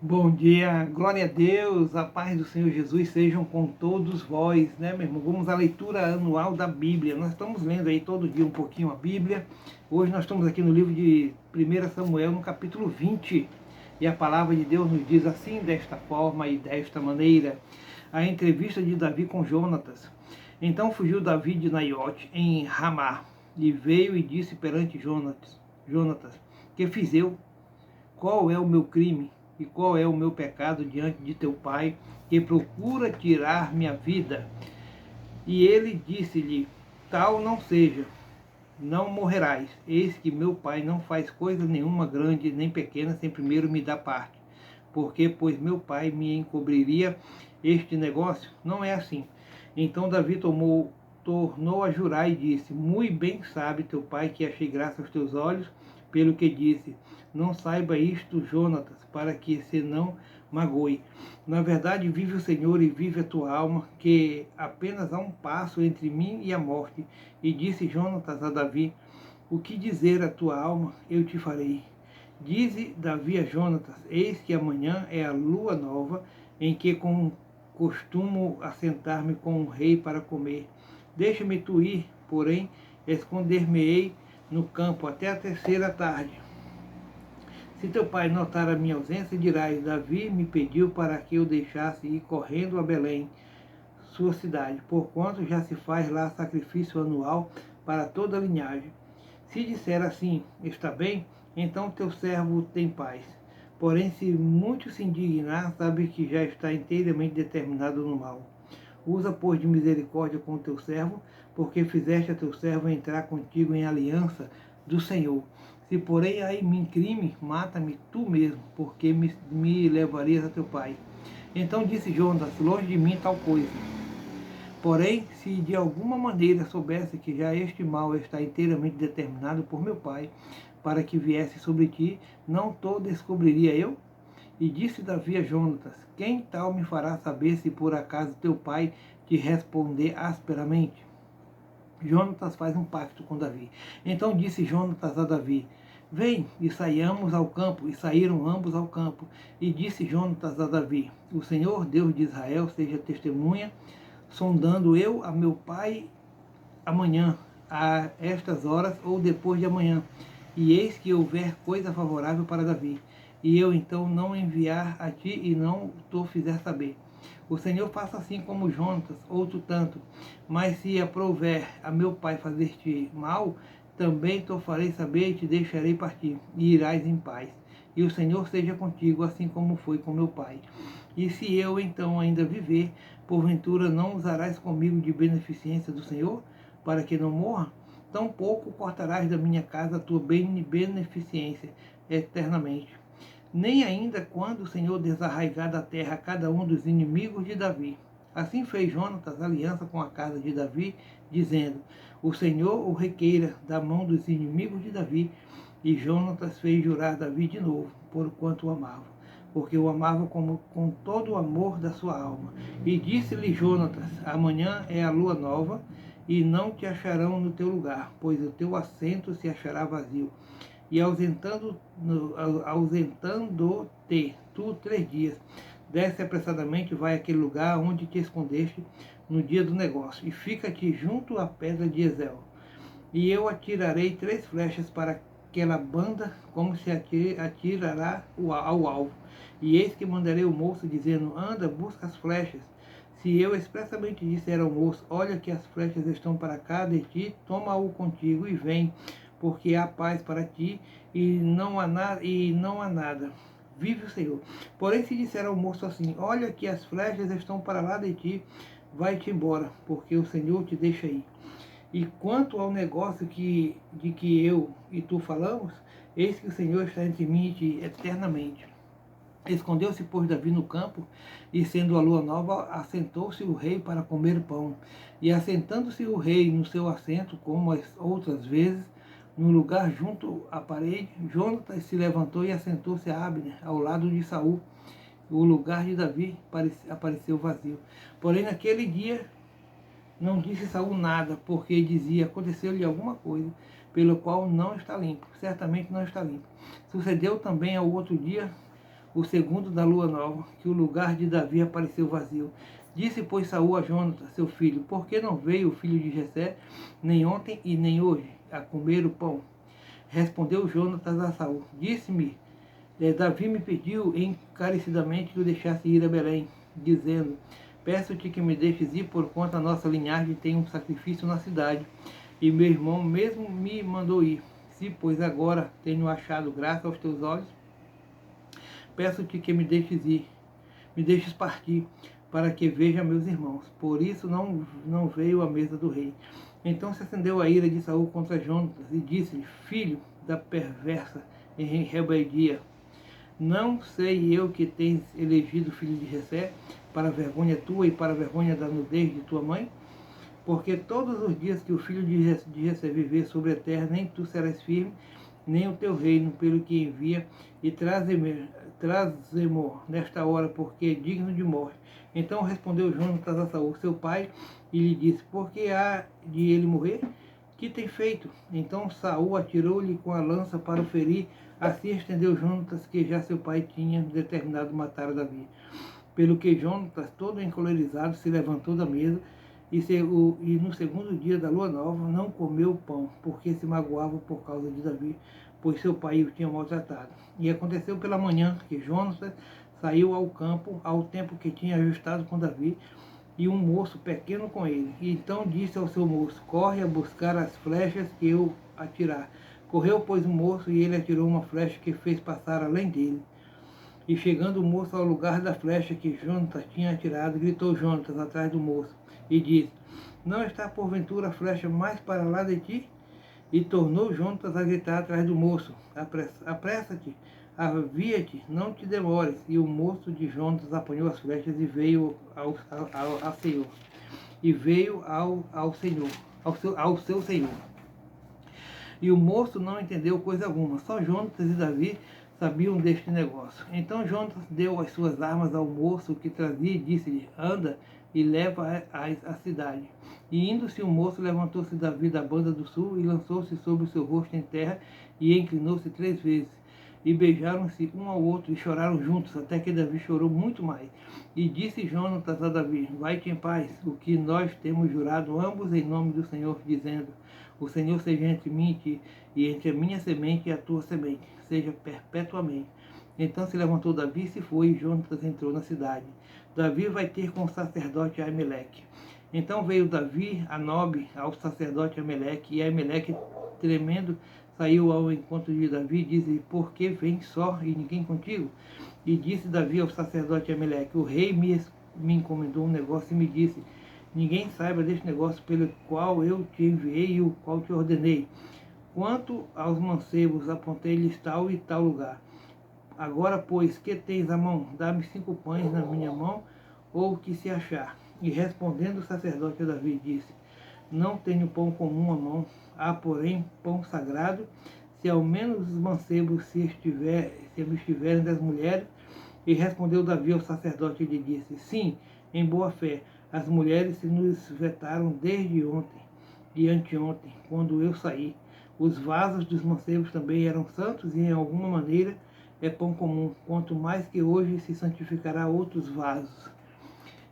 Bom dia, glória a Deus, a paz do Senhor Jesus sejam com todos vós, né, meu irmão? Vamos à leitura anual da Bíblia. Nós estamos lendo aí todo dia um pouquinho a Bíblia. Hoje nós estamos aqui no livro de 1 Samuel, no capítulo 20. E a palavra de Deus nos diz assim, desta forma e desta maneira. A entrevista de Davi com Jonatas. Então fugiu Davi de Naiote, em Ramá, e veio e disse perante Jonatas, que fiz eu? Qual é o meu crime? E qual é o meu pecado diante de teu pai, que procura tirar minha vida? E ele disse-lhe, tal não seja, não morrerás. Eis que meu pai não faz coisa nenhuma grande nem pequena, sem primeiro me dar parte. Porque, pois meu pai me encobriria este negócio? Não é assim. Então Davi tornou a jurar e disse, muito bem sabe teu pai que achei graça aos teus olhos, pelo que disse, não saiba isto, Jonatas, para que se não magoe. Na verdade, vive o Senhor e vive a tua alma, que apenas há um passo entre mim e a morte. E disse Jonatas a Davi, o que dizer a tua alma, eu te farei. Dize Davi a Jonatas, eis que amanhã é a lua nova, em que costumo assentar-me com o rei para comer. Deixa-me tu ir, porém, esconder-me-ei no campo até a terceira tarde. Se teu pai notar a minha ausência, dirás, Davi me pediu para que eu deixasse ir correndo a Belém, sua cidade, porquanto já se faz lá sacrifício anual para toda a linhagem. Se disser assim, está bem, então teu servo tem paz. Porém, se muito se indignar, sabe que já está inteiramente determinado no mal. Usa, pois, de misericórdia com o teu servo, porque fizeste a teu servo entrar contigo em aliança do Senhor. Se porém há em mim crime, mata-me tu mesmo, porque me levarias a teu pai. Então disse Jonas, longe de mim tal coisa. Porém, se de alguma maneira soubesse que já este mal está inteiramente determinado por meu pai, para que viesse sobre ti, não to descobriria eu? E disse Davi a Jonatas, quem tal me fará saber se por acaso teu pai te responder asperamente? Jonatas faz um pacto com Davi. Então disse Jonatas a Davi, vem e saiamos ao campo. E saíram ambos ao campo. E disse Jonatas a Davi, o Senhor Deus de Israel seja testemunha, sondando eu a meu pai amanhã, a estas horas ou depois de amanhã, e eis que houver coisa favorável para Davi, e eu então não enviar a ti e não tu fizer saber. O Senhor faça assim como Jonatas, outro tanto, mas se aprouver a meu pai fazer-te mal, também te farei saber e te deixarei partir, e irás em paz. E o Senhor seja contigo, assim como foi com meu pai. E se eu então ainda viver, porventura não usarás comigo de beneficência do Senhor, para que não morra? Tampouco cortarás da minha casa a tua beneficência eternamente. Nem ainda quando o Senhor desarraigar da terra cada um dos inimigos de Davi. Assim fez Jonatas aliança com a casa de Davi, dizendo, o Senhor o requeira da mão dos inimigos de Davi. E Jonatas fez jurar Davi de novo, porquanto o amava, porque o amava com todo o amor da sua alma. E disse-lhe Jonatas, amanhã é a lua nova, e não te acharão no teu lugar, pois o teu assento se achará vazio. E ausentando-te tu 3 dias, desce apressadamente, vai àquele lugar onde te escondeste no dia do negócio, e fica-te junto à pedra de Ezel. E eu atirarei 3 flechas para aquela banda, como se atirará ao alvo. E eis que mandarei o moço, dizendo, anda, busca as flechas. Se eu expressamente disser ao moço, olha que as flechas estão para cá de ti, toma-o contigo e vem, porque há paz para ti e não há nada. Vive o Senhor. Porém, se disser ao moço assim, olha que as flechas estão para lá de ti, vai-te embora, porque o Senhor te deixa ir. E quanto ao negócio de que eu e tu falamos, eis que o Senhor está entre mim e ti eternamente. Escondeu-se, pois, Davi no campo, e sendo a lua nova, assentou-se o rei para comer pão. E assentando-se o rei no seu assento, como as outras vezes, no lugar junto à parede, Jonatas se levantou e assentou-se a Abner, ao lado de Saul. O lugar de Davi apareceu vazio. Porém, naquele dia, não disse Saul nada, porque dizia, aconteceu-lhe alguma coisa, pelo qual não está limpo, certamente não está limpo. Sucedeu também ao outro dia, o segundo da lua nova, que o lugar de Davi apareceu vazio. Disse, pois, Saul a Jonatas, seu filho, por que não veio o filho de Jessé, nem ontem e nem hoje, a comer o pão? Respondeu Jonatas a Saul, disse-me, Davi me pediu encarecidamente que o deixasse ir a Belém, dizendo, peço-te que me deixes ir, porquanto a nossa linhagem tem um sacrifício na cidade, e meu irmão mesmo me mandou ir. Se, pois, agora tenho achado graça aos teus olhos, peço-te que me deixes ir, me deixes partir, para que veja meus irmãos. Por isso não veio à mesa do rei. Então se acendeu a ira de Saul contra Jonatas, e disse-lhe, filho da perversa em rebeldia, não sei eu que tens elegido o filho de Jessé, para a vergonha tua e para a vergonha da nudez de tua mãe? Porque todos os dias que o filho de Jessé viver sobre a terra, nem tu serás firme, nem o teu reino, pelo que envia, e traze-mo nesta hora, porque é digno de morte. Então respondeu Jonatas a Saul, seu pai, e lhe disse, por que há de ele morrer? Que tem feito? Então Saul atirou-lhe com a lança para o ferir, assim estendeu Jonatas, que já seu pai tinha determinado matar Davi. Pelo que Jonatas, todo encolerizado, se levantou da mesa, e no segundo dia da lua nova não comeu pão, porque se magoava por causa de Davi, pois seu pai o tinha maltratado. E aconteceu pela manhã que Jonatas saiu ao campo, ao tempo que tinha ajustado com Davi, e um moço pequeno com ele. E então disse ao seu moço, corre a buscar as flechas que eu atirar. Correu, pois, o moço, e ele atirou uma flecha que fez passar além dele. E chegando o moço ao lugar da flecha que Jonatas tinha atirado, gritou Jonatas atrás do moço, e disse, não está porventura a flecha mais para lá de ti? E tornou Jonatas a gritar atrás do moço, apressa-te, avia-te, não te demores. E o moço de Jonatas apanhou as flechas e veio ao Senhor. E veio ao Senhor, ao seu Senhor. E o moço não entendeu coisa alguma, só Jonatas e Davi sabiam deste negócio. Então Jonatas deu as suas armas ao moço que trazia e disse-lhe, anda e leva a cidade. E indo-se o moço, levantou-se Davi da banda do sul e lançou-se sobre o seu rosto em terra e inclinou-se 3 vezes. E beijaram-se um ao outro e choraram juntos, até que Davi chorou muito mais. E disse Jonatas a Davi, vai-te em paz, o que nós temos jurado ambos em nome do Senhor, dizendo, o Senhor seja entre mim e ti, e entre a minha semente e a tua semente, seja perpetuamente. Então se levantou Davi e se foi, e Jonatas entrou na cidade. Davi vai ter com o sacerdote Aimeleque. Então veio Davi a Nobe ao sacerdote Aimeleque, e Aimeleque, tremendo, saiu ao encontro de Davi e disse, por que vem só e ninguém contigo? E disse Davi ao sacerdote Aimeleque, o rei me encomendou um negócio e me disse, ninguém saiba deste negócio pelo qual eu te enviei e o qual te ordenei. Quanto aos mancebos, apontei-lhes tal e tal lugar. Agora, pois, que tens à mão? Dá-me 5 pães na minha mão, ou o que se achar. E respondendo o sacerdote a Davi, disse, não tenho pão comum à mão, há, porém, pão sagrado, se ao menos os mancebos se estiverem das mulheres. E respondeu Davi ao sacerdote e lhe disse, sim, em boa fé, as mulheres se nos vetaram desde ontem e anteontem, quando eu saí. Os vasos dos mancebos também eram santos e, em alguma maneira, é pão comum, quanto mais que hoje se santificará outros vasos.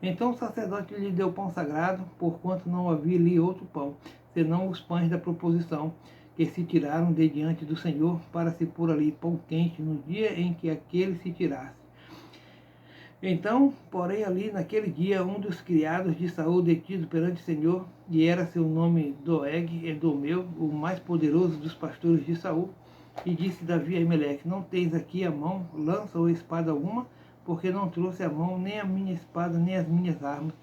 Então o sacerdote lhe deu pão sagrado, porquanto não havia ali outro pão, senão os pães da proposição, que se tiraram de diante do Senhor, para se pôr ali pão quente no dia em que aquele se tirasse. Então, porém, ali naquele dia, um dos criados de Saul detido perante o Senhor, e era seu nome Doeg, Edomeu, o mais poderoso dos pastores de Saul, e disse Davi a Aimeleque, não tens aqui a mão, lança ou espada alguma, porque não trouxe a mão nem a minha espada, nem as minhas armas,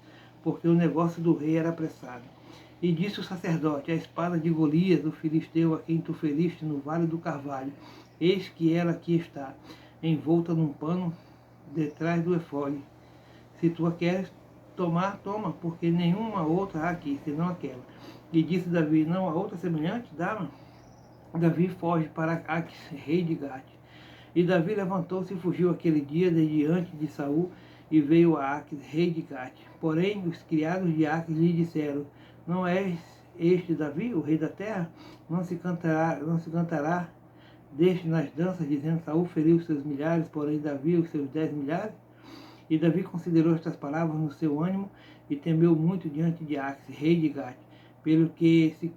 porque o negócio do rei era apressado. E disse o sacerdote, a espada de Golias, o filisteu, a quem tu feriste no vale do Carvalho, eis que ela aqui está, envolta num pano, detrás do efode. Se tu a queres tomar, toma, porque nenhuma outra há aqui, senão aquela. E disse Davi, não há outra semelhante? Dá-me. Davi foge para Aques, rei de Gate. E Davi levantou-se e fugiu aquele dia de diante de Saul, e veio a Aques, rei de Gate. Porém, os criados de Aques lhe disseram, não és este Davi, o rei da terra? Não se cantará deste nas danças, dizendo: Saul feriu os seus milhares, porém Davi os seus 10 milhares? E Davi considerou estas palavras no seu ânimo e temeu muito diante de Axe, rei de Gate, pelo que se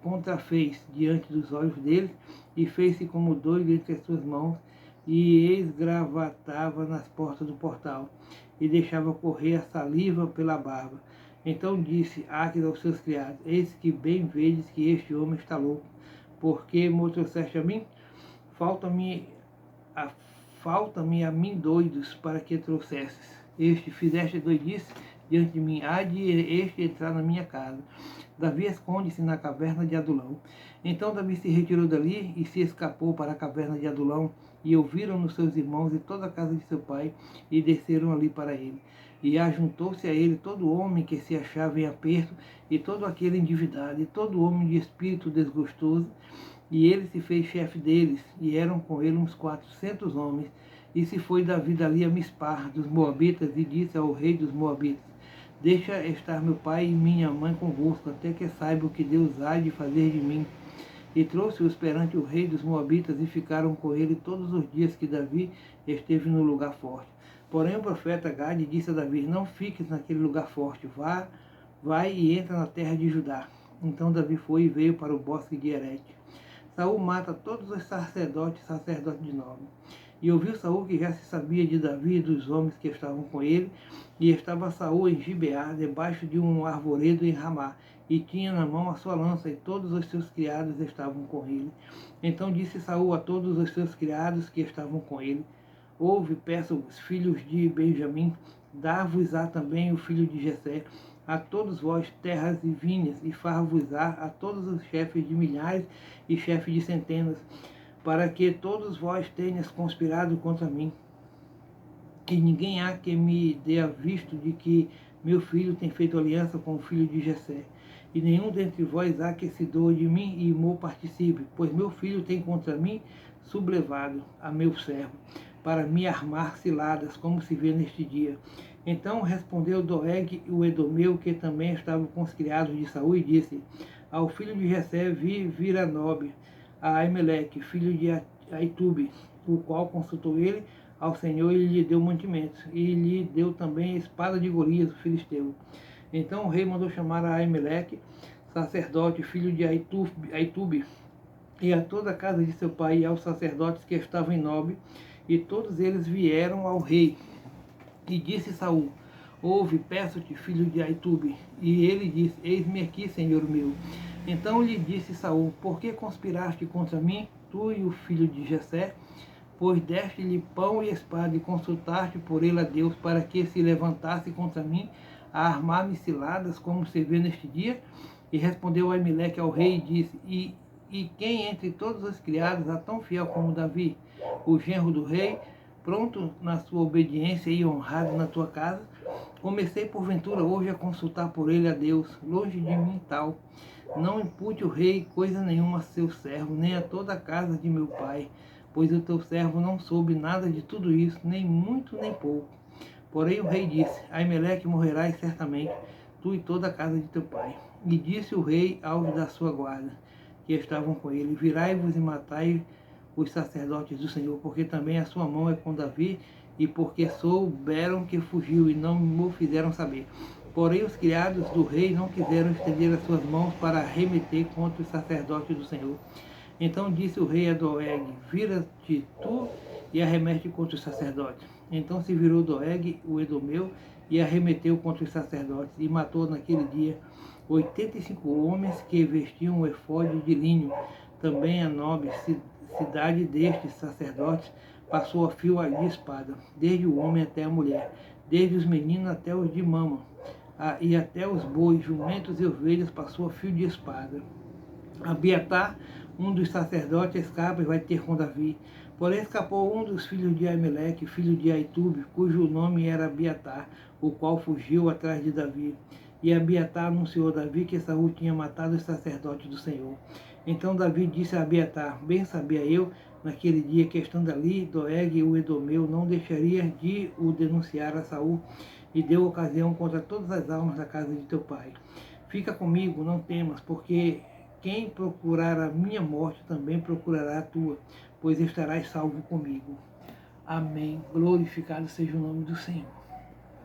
contrafez diante dos olhos deles e fez-se como doido entre as suas mãos e esgravatava nas portas do portal e deixava correr a saliva pela barba. Então disse Axe aos seus criados: Eis que bem vedes que este homem está louco, porque me trouxeste a mim? Falta-me a mim doidos para que trouxesses. Fizeste doidice diante de mim, há de este entrar na minha casa. Davi esconde-se na caverna de Adulão. Então Davi se retirou dali e se escapou para a caverna de Adulão, e ouviram-no seus irmãos e toda a casa de seu pai, e desceram ali para ele. E ajuntou-se a ele todo homem que se achava em aperto, e todo aquele endividado, e todo homem de espírito desgostoso, e ele se fez chefe deles, e eram com ele uns 400 homens. E se foi Davi dali a Mispar dos Moabitas, e disse ao rei dos Moabitas: Deixa estar meu pai e minha mãe convosco, até que saiba o que Deus há de fazer de mim. E trouxe-os perante o rei dos Moabitas, e ficaram com ele todos os dias que Davi esteve no lugar forte. Porém o profeta Gade disse a Davi: Não fiques naquele lugar forte, vai e entra na terra de Judá. Então Davi foi e veio para o bosque de Herete. Saul mata todos os sacerdotes de Nob. E ouviu Saul que já se sabia de Davi e dos homens que estavam com ele, e estava Saul em Gibeá, debaixo de um arvoredo em Ramá, e tinha na mão a sua lança, e todos os seus criados estavam com ele. Então disse Saul a todos os seus criados que estavam com ele: Ouve, peço-vos, filhos de Benjamim, dar-vos-á também o filho de Jessé, a todos vós terras e vinhas, e far-vos-á a todos os chefes de milhares e chefes de centenas, para que todos vós tenhas conspirado contra mim. E ninguém há que me dê a visto de que meu filho tem feito aliança com o filho de Jessé. E nenhum dentre vós há que se doa de mim e mo participe, pois meu filho tem contra mim sublevado a meu servo, para me armar ciladas, como se vê neste dia. Então respondeu Doeg, o edomeu, que também estava com os criados de Saul, e disse: Ao filho de Jessé vir a Nob, a Aimeleque, filho de Aitube, o qual consultou ele ao Senhor e lhe deu mantimentos, e lhe deu também a espada de Golias, o filisteu. Então o rei mandou chamar a Aimeleque, sacerdote, filho de Aitube, e a toda a casa de seu pai, e aos sacerdotes que estavam em Nob, e todos eles vieram ao rei. E disse Saul: Ouve, peço-te, filho de Aitube. E ele disse: Eis-me aqui, senhor meu. Então lhe disse Saul: Por que conspiraste contra mim, tu e o filho de Jessé? Pois deste-lhe pão e espada, e consultaste por ele a Deus, para que se levantasse contra mim, a armar-me ciladas, como se vê neste dia? E respondeu Aimeleque ao rei e disse: E quem entre todos os criados há tão fiel como Davi, o genro do rei, pronto na sua obediência e honrado na tua casa? Comecei porventura hoje a consultar por ele a Deus, longe de mim tal. Não impute o rei coisa nenhuma a seu servo, nem a toda a casa de meu pai, pois o teu servo não soube nada de tudo isso, nem muito nem pouco. Porém o rei disse: Aimeleque morrerás certamente, tu e toda a casa de teu pai. E disse o rei aos da sua guarda, que estavam com ele: Virai-vos e matai os sacerdotes do Senhor, porque também a sua mão é com Davi, e porque souberam que fugiu e não me fizeram saber. Porém os criados do rei não quiseram estender as suas mãos para arremeter contra os sacerdotes do Senhor. Então disse o rei a Doeg: Vira-te tu e arremete contra os sacerdotes. Então se virou Doeg, o edomeu, e arremeteu contra os sacerdotes, e matou naquele dia 85 homens que vestiam o efode de linho. Também a Nob, cidade destes sacerdotes, passou a fio de espada, desde o homem até a mulher, desde os meninos até os de mama, e até os bois, jumentos e ovelhas passou a fio de espada. Abiatar, um dos sacerdotes, escapa e vai ter com Davi. Porém escapou um dos filhos de Aimeleque, filho de Aitube, cujo nome era Abiatar, o qual fugiu atrás de Davi. E Abiatar anunciou a Davi que Saul tinha matado os sacerdotes do Senhor. Então Davi disse a Abiatar: Bem sabia eu, naquele dia que estando ali, Doeg, o edomeu, não deixaria de o denunciar a Saul, e deu ocasião contra todas as almas da casa de teu pai. Fica comigo, não temas, porque quem procurar a minha morte também procurará a tua, pois estarás salvo comigo. Amém. Glorificado seja o nome do Senhor.